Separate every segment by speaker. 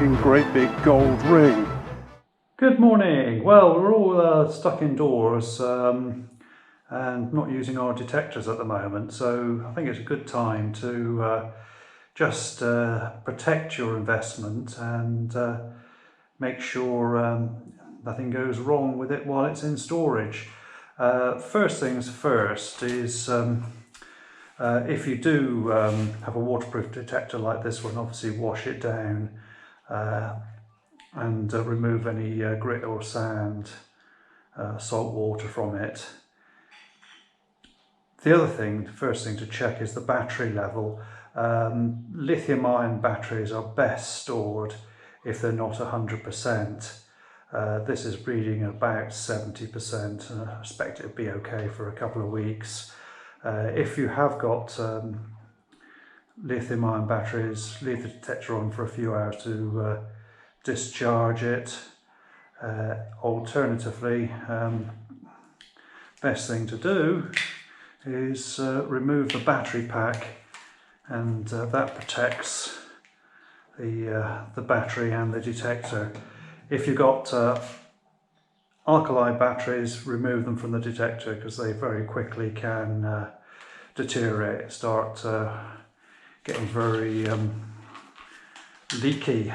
Speaker 1: looking great big gold ring.
Speaker 2: Good morning. Well, we're all stuck indoors and not using our detectors at the moment, so I think it's a good time to just protect your investment and make sure nothing goes wrong with it while it's in storage. First things first is if you do have a waterproof detector like this one, obviously wash it down and remove any grit or sand, salt water from it. The other thing, first thing to check is the battery level. Lithium-ion batteries are best stored if they're not 100%. This is reading about 70%, and I expect it'll be okay for a couple of weeks. If you have got lithium-ion batteries, leave the detector on for a few hours to discharge it. Alternatively, best thing to do is remove the battery pack, and that protects the battery and the detector. If you've got alkali batteries, remove them from the detector because they very quickly can deteriorate, start getting very leaky.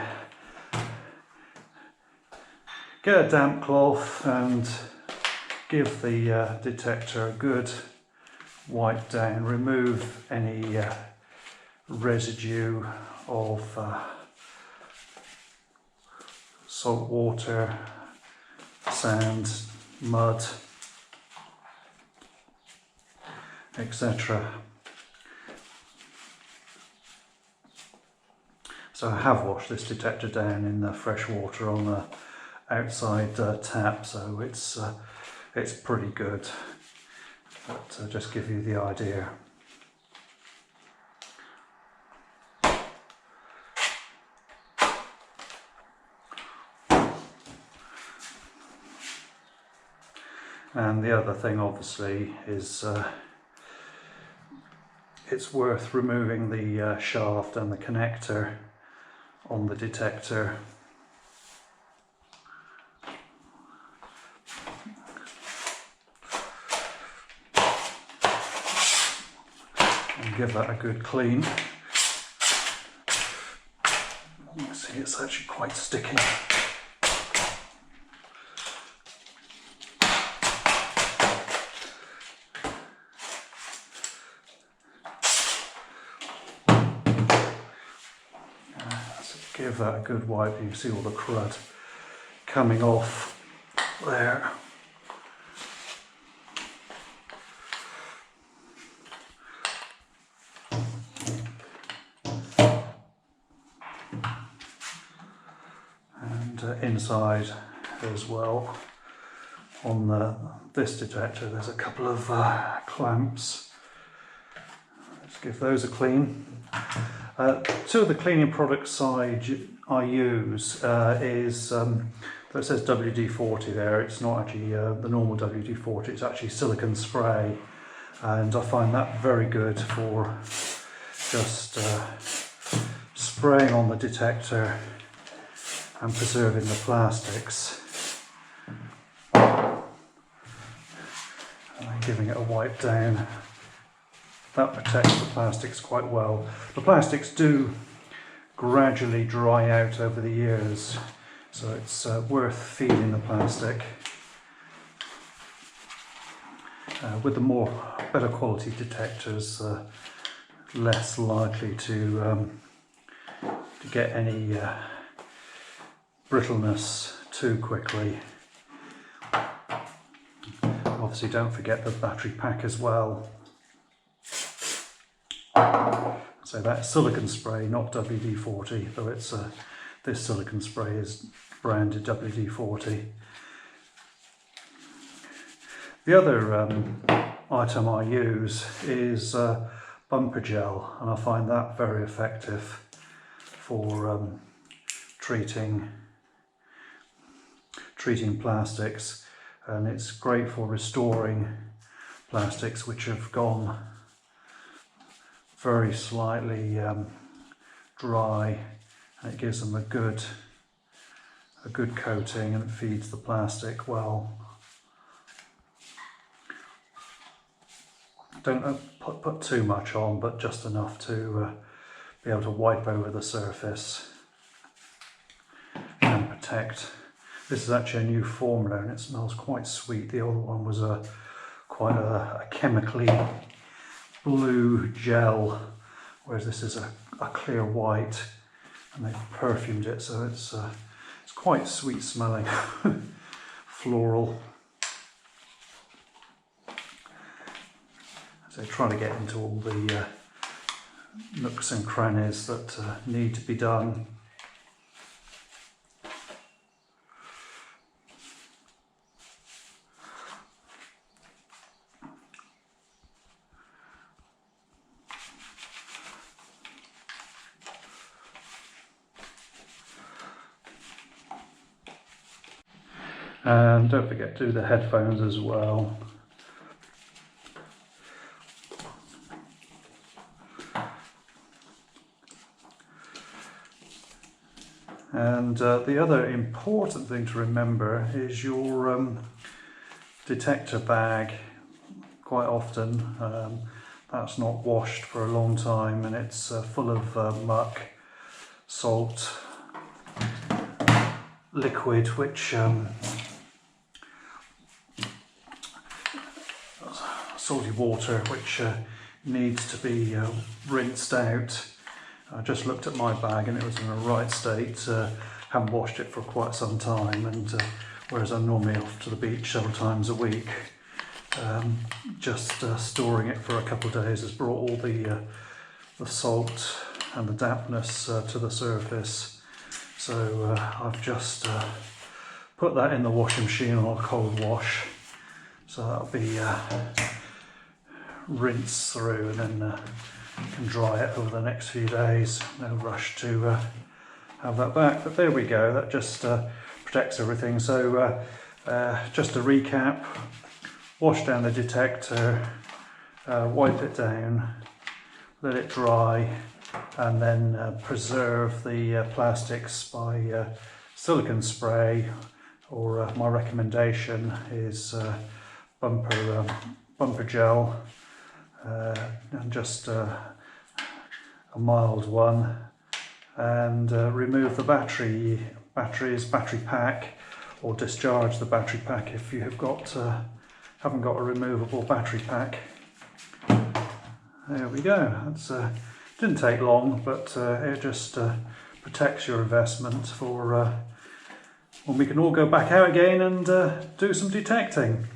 Speaker 2: Get a damp cloth and give the detector a good wipe down. Remove any residue of salt water, sand, mud, etc. So I have washed this detector down in the fresh water on the outside tap, so it's pretty good, but just give you the idea. And the other thing obviously is it's worth removing the shaft and the connector on the detector. And give that a good clean. You can see it's actually quite sticky. Give that a good wipe. You can see all the crud coming off there. And inside as well on this detector there's a couple of clamps. Let's give those a clean. Two of the cleaning products I use is, it says WD-40 there, it's not actually the normal WD-40, it's actually silicone spray, and I find that very good for just spraying on the detector and preserving the plastics. And giving it a wipe down. That protects the plastics quite well. The plastics do gradually dry out over the years, so it's worth feeding the plastic. With the better quality detectors, less likely to get any brittleness too quickly. Obviously don't forget the battery pack as well. So that's silicone spray, not WD-40, though it's this silicone spray is branded WD-40. The other item I use is bumper gel, and I find that very effective for treating plastics, and it's great for restoring plastics which have gone very slightly dry and it gives them a good coating, and it feeds the plastic well. Don't put too much on, but just enough to be able to wipe over the surface and protect. This is actually a new formula and it smells quite sweet. The old one was quite a chemically blue gel, whereas this is a clear white, and they've perfumed it, so it's quite sweet smelling, floral. So trying to get into all the nooks and crannies that need to be done. And don't forget to do the headphones as well. And the other important thing to remember is your detector bag. Quite often that's not washed for a long time, and it's full of muck, salt, liquid, which salty water, which needs to be rinsed out. I just looked at my bag and it was in the right state. Haven't washed it for quite some time, and whereas I'm normally off to the beach several times a week, just storing it for a couple of days has brought all the salt and the dampness to the surface. So I've just put that in the washing machine on a cold wash, so that'll be rinsed through, and then can dry it over the next few days. No rush to have that back, but there we go. That just protects everything. So just to recap: wash down the detector, wipe it down, let it dry, and then preserve the plastics by silicone spray, or my recommendation is bumper gel, and just a mild one, and remove the battery pack, or discharge the battery pack if you have haven't got a removable battery pack. There we go. That's didn't take long, but it just protects your investment for when we can all go back out again and do some detecting.